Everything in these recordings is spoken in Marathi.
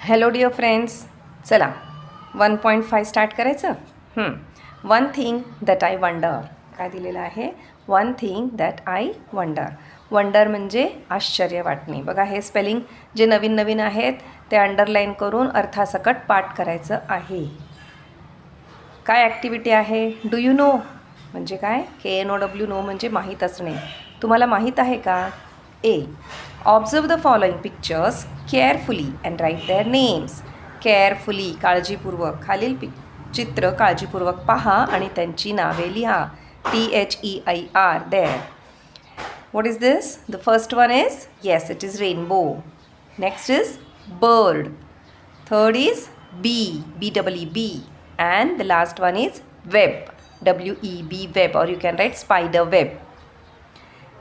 हॅलो डिअर फ्रेंड्स, चला 1.5 स्टार्ट करायचं. One thing that I wonder. काय दिलेलं आहे? One thing that I wonder. Wonder म्हणजे आश्चर्य वाटणे. बघा, हे स्पेलिंग जे नवीन नवीन आहेत ते अंडरलाईन करून अर्थासकट पाठ करायचं आहे. काय ॲक्टिव्हिटी आहे? डू यू नो म्हणजे काय? KNOW नो म्हणजे माहीत असणे. तुम्हाला माहीत आहे का? A. Observe the following pictures carefully and write their names. Carefully काळजीपूर्वक. खालील चित्र काळजीपूर्वक पहा आणि त्यांची नावे लिहा. THEIR there. What is this? The first one is, yes, it is rainbow. Next is bird. Third is bee, BEE. And the last one is web, WEB, web, or you can write spider web.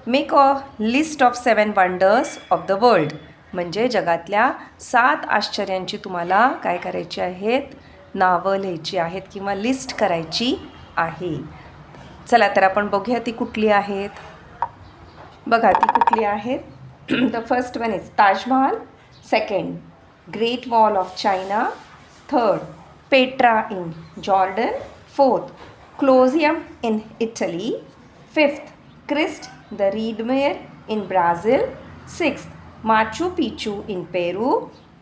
Make a list of 7 wonders of the world. म्हणजे जगातल्या 7 आश्चर्यांची तुम्हाला काय करायची आहेत? नावं लिहायची आहेत किंवा लिस्ट करायची आहे. चला तर आपण बघूया ती कुठली आहेत. बघा ती कुठली आहेत. The first one is Taj Mahal. Second, Great Wall of China. Third, Petra in Jordan. Fourth, Colosseum in Italy. Fifth, Christ the Redeemer in Brazil. Sixth, Machu Picchu in Peru.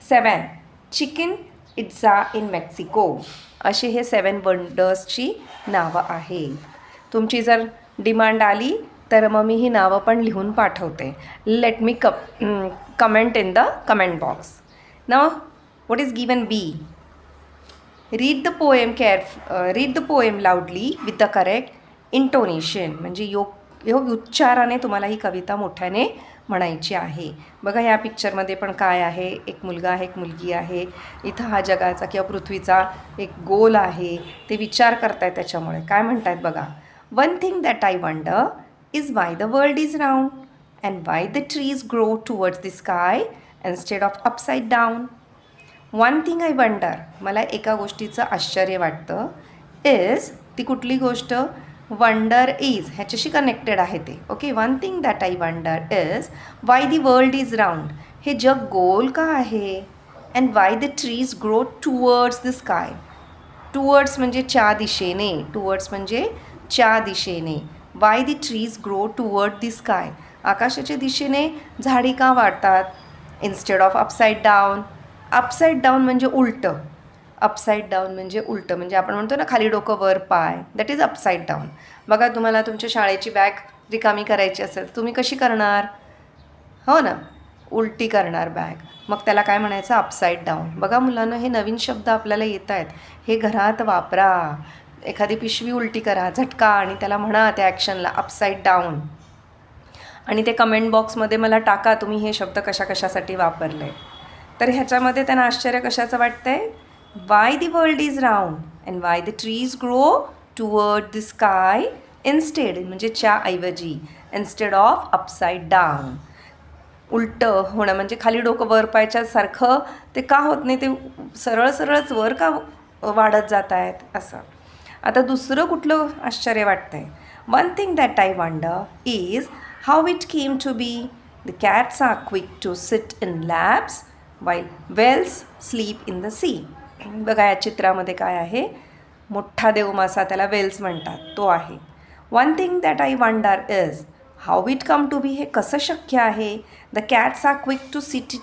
Seven, Chichen Itza in Mexico. अशी हे 7 वंडर्सची नावं आहेत. तुमची जर डिमांड आली तर मग मी ही नावं पण लिहून पाठवते. Let me comment in the comment box. नाव what is given be? Read the poem loudly with the correct intonation. म्हणजे उच्चाराने तुम्हाला ही कविता मोठ्याने म्हणायची आहे. बघा ह्या पिक्चरमध्ये पण काय आहे? एक मुलगा आहे, एक मुलगी आहे. इथं हा जगाचा किंवा पृथ्वीचा एक गोल आहे. ते विचार करतायत त्याच्यामुळे. काय म्हणतायत बघा. One thing that I wonder is why the world is round and why the trees grow towards the sky instead of upside down. One thing I wonder, मला एका गोष्टीचं आश्चर्य वाटतं. is ती कुठली गोष्ट? वंडर इज ह्याच्याशी कनेक्टेड आहे ते. Okay, one thing that I wonder is Y the world is round. हे जग गोल का आहे? And why the trees grow towards the sky. Towards म्हणजे च्या दिशेने. टुवर्ड्स म्हणजे च्या दिशेने. Y the trees grow toward the sky. आकाशाच्या दिशेने झाडी का वाढतात? Instead of upside down. Upside down म्हणजे उलटं. अपसाईड डाऊन म्हणजे उलटं. म्हणजे आपण म्हणतो ना खाली डोकं वर पाय. That is upside down. बघा, तुम्हाला तुमच्या शाळेची बॅग रिकामी करायची असेल तुम्ही कशी करणार? हो ना, उलटी करणार बॅग. मग त्याला काय म्हणायचं? Upside down. बघा मुलांना, हे नवीन शब्द आपल्याला येत आहेत. हे घरात वापरा. एखादी पिशवी उलटी करा, झटका, आणि त्याला म्हणा त्या ॲक्शनला अपसाईड डाऊन. आणि ते कमेंट बॉक्समध्ये मला टाका तुम्ही हे शब्द कशासाठी वापरले. तर ह्याच्यामध्ये त्यांना आश्चर्य कशाचं वाटतं आहे? Y the world is round and why the trees grow toward the sky instead म्हणजे च्या ऐवजी इन्स्टेड ऑफ अपसाईड डाऊन. उलटं होणं म्हणजे खाली डोकं वर पायच्यासारखं ते का होत नाही? ते सरळच वर का वाढत जात आहेत असं. आता दुसरं कुठलं आश्चर्य वाटतं आहे? One thing that I wonder is how it came to be. The cats are quick to sit in laps while whales sleep in the sea. बघा या चित्रामध्ये काय आहे? मोठा देवमासा, त्याला वेल्स म्हणतात, तो आहे. One thing that I wonder is how it come to be. हे कसं शक्य आहे? The cats are quick to sit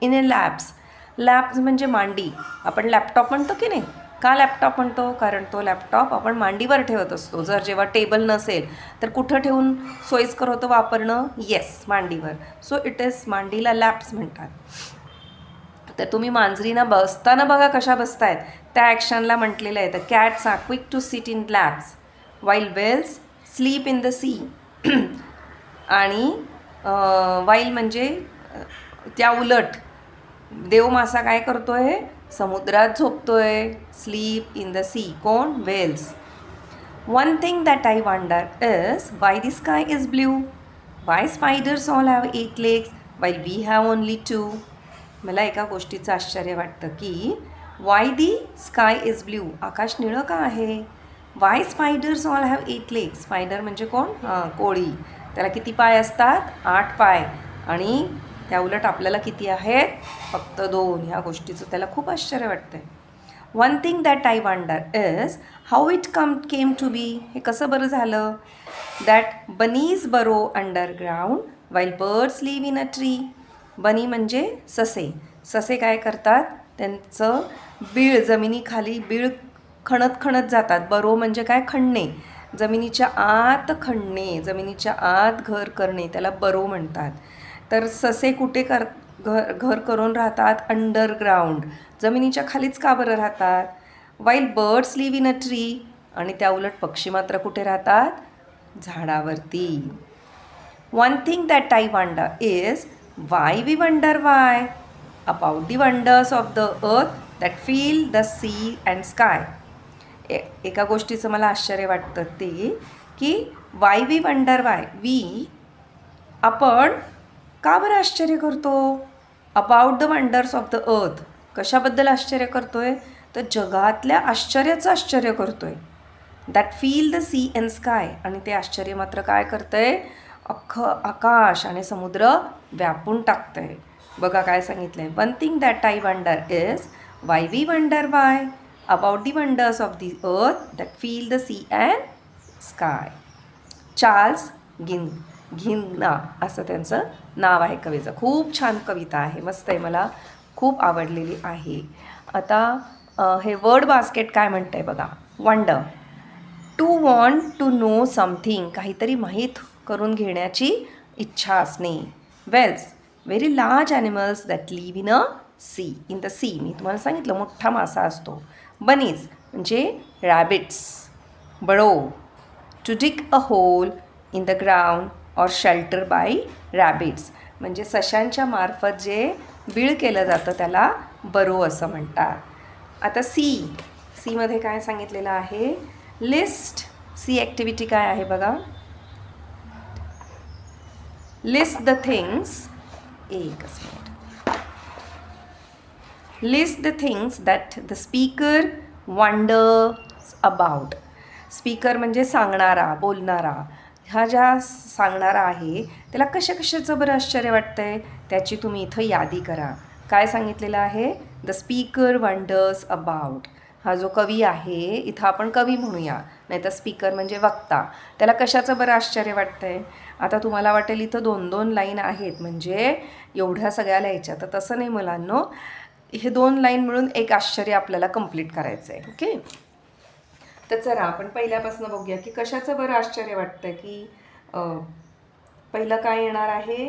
in a laps. Laps म्हणजे मांडी. आपण लॅपटॉप म्हणतो की नाही? का लॅपटॉप म्हणतो? कारण तो लॅपटॉप आपण मांडीवर ठेवत असतो. जर जेव्हा टेबल नसेल तर कुठं ठेवून सोयीस्कर होतं वापरणं? येस, मांडीवर. सो इट इज, मांडीला लॅप्स म्हणतात. तर तुम्ही मांजरीना बसताना बघा कशा बसतायत, त्या ॲक्शनला म्हटलेलं आहे. The cats are quick to sit in laps while whales sleep in the sea. आणि वाईल म्हणजे त्या उलट देवमासा काय करतोय? समुद्रात झोपतोय. Sleep in the sea. कोण? Whales. One thing that I wonder is why the sky is blue. Why spiders all have 8 legs while we have only 2. मला एका गोष्टीचं आश्चर्य वाटतं की why the sky is blue. आकाश निळं का आहे? Y spiders all have 8 legs. Spider म्हणजे कोण? कोळी. त्याला किती पाय असतात? 8 पाय. आणि त्याउलट आपल्याला किती आहेत? फक्त 2. ह्या गोष्टीचं त्याला खूप आश्चर्य वाटतंय. One thing that I wonder is how it came to be. हे कसं बरं झालं? That bunnies burrow underground while birds live in a tree. Bunny म्हणजे ससे. ससे काय करतात? त्यांचं बीळ जमिनीखाली बीळ खणत खणत जातात. बरो म्हणजे काय? खणणे. जमिनीच्या आत खणणे, जमिनीच्या आत घर करणे, त्याला बरो म्हणतात. तर ससे कुठे घर करून राहतात? अंडरग्राऊंड, जमिनीच्या खालीच का बरं राहतात? While birds live in a tree. आणि त्या उलट पक्षी मात्र कुठे राहतात? झाडावरती. One thing that I wonder is why we wonder why about the wonders of the earth that fill the sea and sky. एका गोष्टीचं मला आश्चर्य वाटतं ते की वाय वी वंडर वाय. आपण का बरं आश्चर्य करतो? About the wonders of the earth. कशाबद्दल आश्चर्य करतोय? तर जगातल्या आश्चर्याचं आश्चर्य करतोय. That fill the sea and sky. आणि ते आश्चर्य मात्र काय करतंय? अख्खं आकाश आणि समुद्र व्यापून टाकतंय. बघा काय सांगितलंय. One thing that I wonder is why we wonder why about the wonders of the earth that fill the sea and sky. Charles Ghigna असं त्यांचं नाव आहे कवीचं. खूप छान कविता आहे, मस्त आहे, मला खूप आवडलेली आहे. आता हे वर्ड बास्केट काय म्हणतं आहे बघा. Wonder, to want to know something, काहीतरी माहीत करून घेण्याची इच्छा असणे. Whales, very large animals that live in the sea. मी तुम्हाला सांगितलं मोठा मासा असतो. बनीज म्हणजे rabbits. Burrow, to dig a hole in the ground or shelter by rabbits, म्हणजे सशांच्या मार्फत जे बीळ केलं जातं त्याला बरो असं म्हणतात. आता सीमध्ये काय सांगितलेलं आहे? लिस्ट. सी ॲक्टिव्हिटी काय आहे बघा. List the things. एकच minute. List the things that the speaker wonders about. Speaker म्हणजे सांगणारा, बोलणारा. ह्या ज्या सांगणारा आहे त्याला कशाचं बरं आश्चर्य वाटतंय त्याची तुम्ही इथं यादी करा. काय सांगितलेलं आहे? The speaker wonders about. हा जो कवी आहे, इथं आपण कवी म्हणूया, नाही तर स्पीकर म्हणजे वक्ता, त्याला कशाचं बरं आश्चर्य वाटतंय? आता तुम्हाला वाटेल इथं 2-2 लाईन आहेत म्हणजे एवढ्या सगळ्या लिहायच्या, तर तसं नाही मुलांनो. हे 2 लाईन मिळून एक आश्चर्य आपल्याला कंप्लीट करायचं आहे. ओके, तर चला आपण पहिल्यापासून बघूया की कशाचं बरं आश्चर्य वाटतं. की पहिलं काय येणार आहे?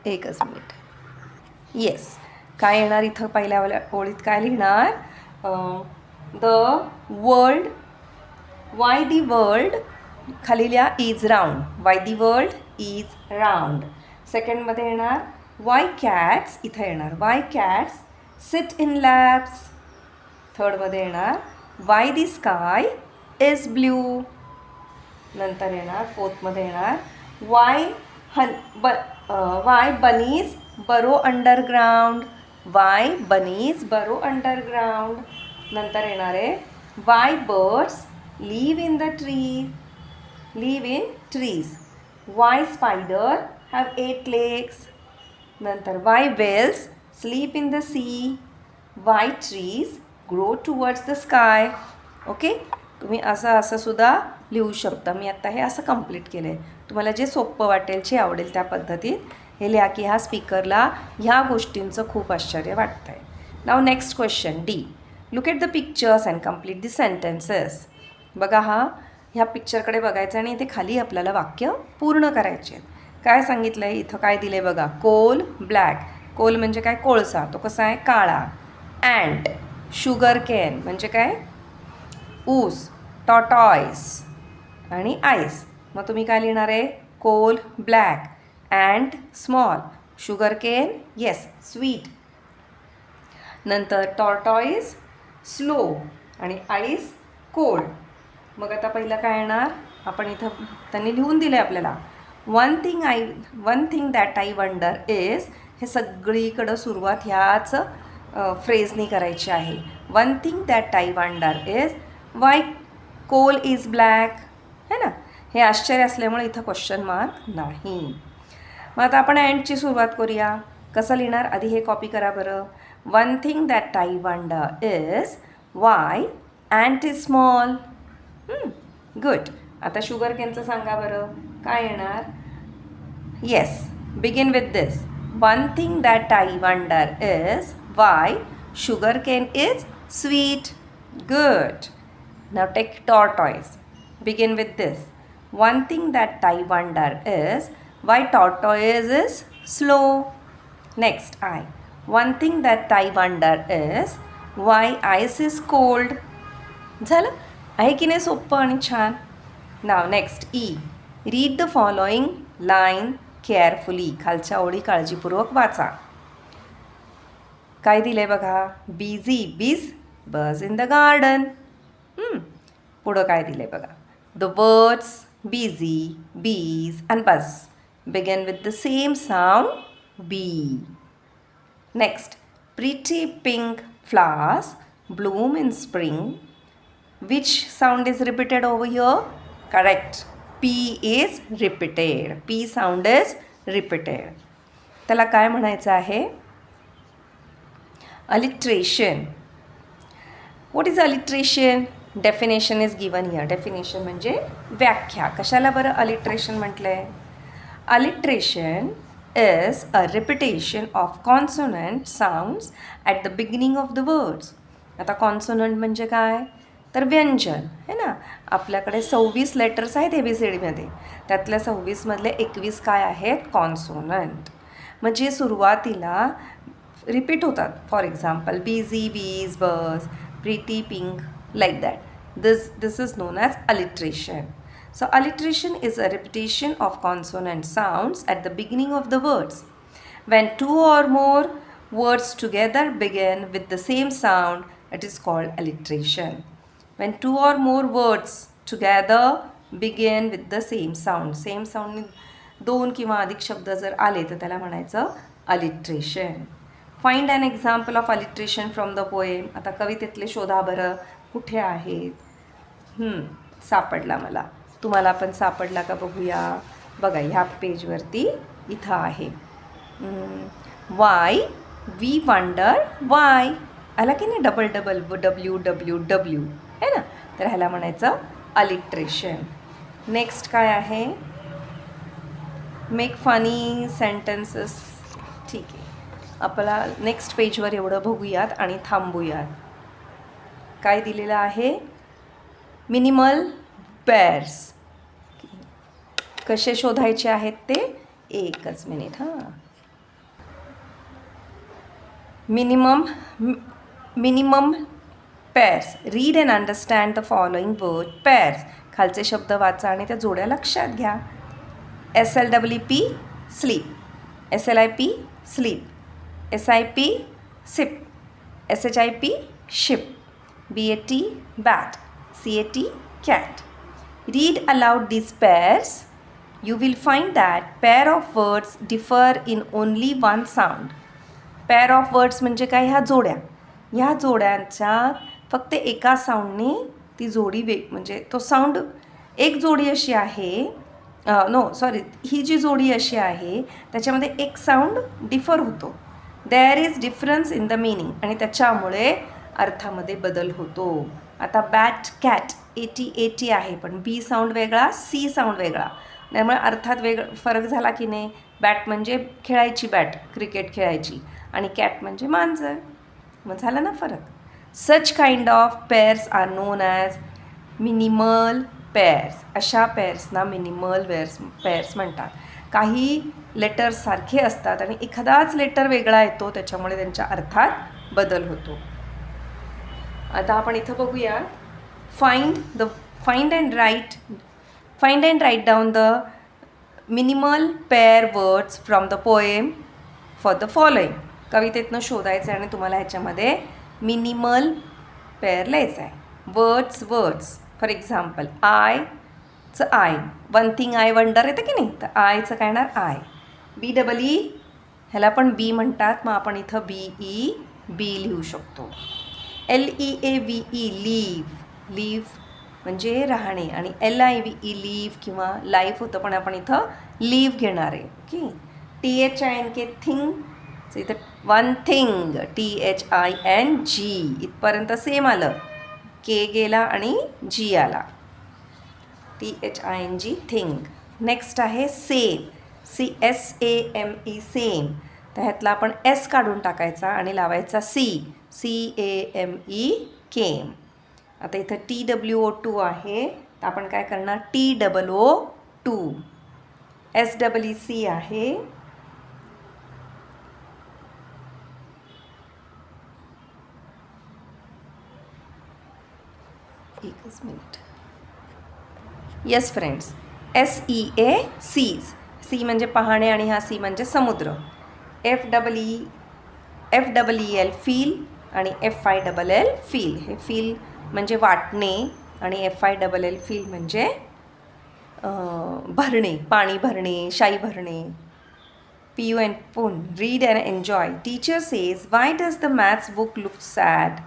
एकच मिनिट. येस, काय येणार इथं पहिल्या ओळीत काय लिहिणार? The world, why the world, खाली लिहा is round. Why the world is round. सेकंडमध्ये येणार वाय कॅट्स, इथं येणार why cats sit in laps. थर्डमध्ये येणार why the sky is blue. नंतर येणार फोर्थमध्ये येणार why bunnies burrow underground. Why bunnies burrow underground. नंतर येणार आहे why birds live in trees. Why spider have 8 legs. नंतर why whales sleep in the sea. Why trees grow towards the sky. Okay, तुम्ही असं सुद्धा लिहू शकता. मी आत्ता हे असं कंप्लीट केलं आहे. तुम्हाला जे सोपं वाटेल, जे आवडेल त्या पद्धतीत हे लिहा की ह्या स्पीकरला ह्या गोष्टींचं खूप आश्चर्य वाटतं आहे. नाव next question D. Look at the pictures and complete the sentences. बघा, ह्या पिक्चरकडे बघायचं आणि इथे खाली आपल्याला वाक्य पूर्ण करायचे आहेत. काय सांगितलं आहे इथं? काय दिलं आहे बघा. Coal black. कोल म्हणजे काय? कोळसा. तो कसा आहे? काळा. अँट, शुगर केन म्हणजे काय? ऊस. टॉटॉईस आणि आईस. मग तुम्ही काय लिहिणार आहे? Coal black, ant small, sugar cane yes sweet. नंतर टॉर्टॉईस स्लो आणि आईस कोल्ड. मग आता पहिलं काय येणार? आपण इथं त्यांनी लिहून दिलं आहे आपल्याला. One thing that I wonder is. हे सगळीकडं सुरुवात ह्याच फ्रेजनी करायची आहे. One thing that I wonder is why coal is black, है ना. हे आश्चर्य असल्यामुळे इथं क्वेश्चन मार्क नाही. मग आता आपण अँडची सुरुवात करूया. कसं लिहिणार आधी हे कॉपी करा बरं. One thing that I wonder is why ant is small. Good. आता शुगर केनचं सांगा बरं काय येणार. Yes, begin with this. One thing that I wonder is why sugar cane is sweet. Good. नाव take tortoise. Begin with this. One thing that I wonder is why tortoise is slow. Next, I. One thing that I wonder is why ice is cold. झालं आहे की नाही सोपं आणि छान. नाव next E. Read the following line carefully. खालच्या ओळी काळजीपूर्वक वाचा. काय दिलंय बघा. Busy bees buzz in the garden. पुढं काय दिलंय बघा. The words busy, bees and buzz begin with the same sound B. Next, pretty pink flowers bloom in spring. Which sound is repeated over here? Correct. P is repeated. P sound is repeated. त्याला काय म्हणायचं आहे. Alliteration. What is alliteration? Definition is given here. Definition म्हणजे व्याख्या. कशाला बरं alliteration म्हटलंय. Alliteration is a repetition of consonant sounds at the beginning of the words. आता consonant म्हणजे काय तर व्यंजन है ना. आपल्याकडे 26 लेटर्स आहेत ABCDमध्ये. त्यातल्या 26 मधले 21 काय आहेत कॉन्सोनंट. म्हणजे सुरुवातीला रिपीट होतात. For example busy bees buzz pretty pink like that. This is known as alliteration. So alliteration is a repetition of consonant sounds at the beginning of the words. When two or more words together begin with the same sound, it is called alliteration. When two or more words together begin with the same sound दोन किंवा अधिक शब्द जर आले तर त्याला म्हणायचं alliteration. Find an example of alliteration from the poem. आता कवितेतले शोधा बरं कुठे आहेत. सापडला मला. तुम्हाला पण सापडला का बघूया. बघा ह्या पेजवरती इथं आहे. Why we wonder why. आला की नाही डबल डबल WWW है ना. तर ह्याला म्हणायचं अलिट्रेशन. नेक्स्ट काय आहे. Make funny sentences. ठीक आहे आपल्याला नेक्स्ट पेजवर एवढं बघूयात आणि थांबूयात. काय दिलेलं आहे. मिनिमल पेअर्स कसे शोधायचे आहेत ते. एकच minute minimum pairs. Read and understand the following word pairs. खालचे शब्द वाचा आणि त्या जोड्या लक्षात घ्या. SLEEP sleep. SLIP slip. SIP sip. SHIP ship. BAT bat. CAT cat. Read aloud these pairs. You will find that pair of words differ in only one sound. Pair of words म्हणजे काय. ह्या जोड्या. ह्या जोड्यांच्या फक्त एका साऊंडने ती जोडी म्हणजे तो साऊंड. एक जोडी अशी आहे ही जी जोडी अशी आहे त्याच्यामध्ये एक साऊंड डिफर होतो. There is difference in the meaning आणि त्याच्यामुळे अर्थामध्ये बदल होतो. आता बॅट कॅट AT आहे पण B साऊंड वेगळा C साऊंड वेगळा. त्यामुळे अर्थात फरक झाला की नाही. बॅट म्हणजे खेळायची बॅट क्रिकेट खेळायची आणि कॅट म्हणजे मांजर. मग झाला ना फरक. Such kind of pairs are known as minimal pairs. अशा पेअर्सना मिनिमल पेअर्स म्हणतात. काही लेटर्स सारखे असतात आणि एखादाच लेटर वेगळा येतो त्याच्यामुळे त्यांच्या अर्थात बदल होतो. आता आपण इथं बघूया. Find and write down the minimal pair words from the poem for the following. कवितेतनं शोधायचं आहे आणि तुम्हाला ह्याच्यामध्ये मिनिमल पेअर लिहायचं आहे. Words for example I. One thing I wonder येतं की नाही तर आयचं काय येणार आय. BEE ह्याला पण बी म्हणतात. मग आपण इथं BE लिहू शकतो. LEAVE leave. म्हणजे राहणे, आणि LIVE लीव किंवा लाईफ होतं, पण आपण इथं लीव घेणार आहे. ओके. THINK थिंग, इथं वन थिंग, THING इथपर्यंत सेम आलं. के गेला आणि जी आला. THING thing. नेक्स्ट आहे सेम, CSAME सेम. त्यातला आपण S काढून टाकायचा आणि लावायचा CAME केम. आता इथं TWO2 आहे, तर आपण काय करणार, TOO2. SEEC आहे, एकच minute. Yes friends, SEA sees. See म्हणजे पाहणे आणि हा सी म्हणजे समुद्र. FEEL फील आणि FILL फील. हे फील म्हणजे वाटणे आणि FILL फील म्हणजे भरणे, पाणी भरणे, शाई भरणे. PUN pun, read and enjoy. Teacher says, why does the maths book look sad?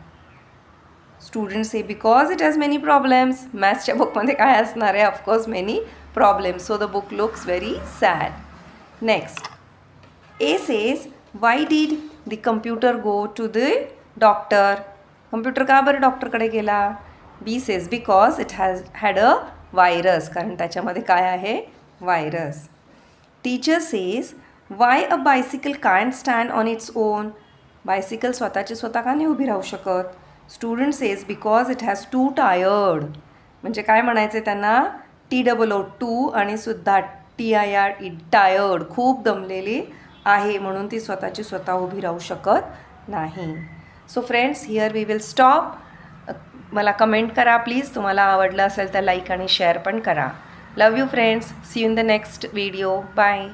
Students say because it has many problems. मॅथ्सच्या बुकमध्ये काय असणार आहे? Of course many problems, so the book looks very sad. Next, A says, why did the computer go to the doctor? Computer का बरं डॉक्टरकडे गेला? B says, because it had a virus. कारण त्याच्यामध्ये काय आहे? Virus. Teacher says, why a bicycle can't stand on its own? Bicycle स्वतःची स्वतः का नाही उभी राहू शकत? Student says, because it has to tired. म्हणजे काय म्हणायचं त्यांना? TOO2 आणि सुद्धा TIRE, टायर्ड, खूप दमलेली आहे, म्हणून ती स्वतःची स्वतः उभी राहू शकत नाही. So friends, here we will stop. मला कमेंट करा प्लीज, तुम्हाला आवडलं असेल तर लाईक आणि शेअर पण करा. Love you friends, see you in the next video. Bye.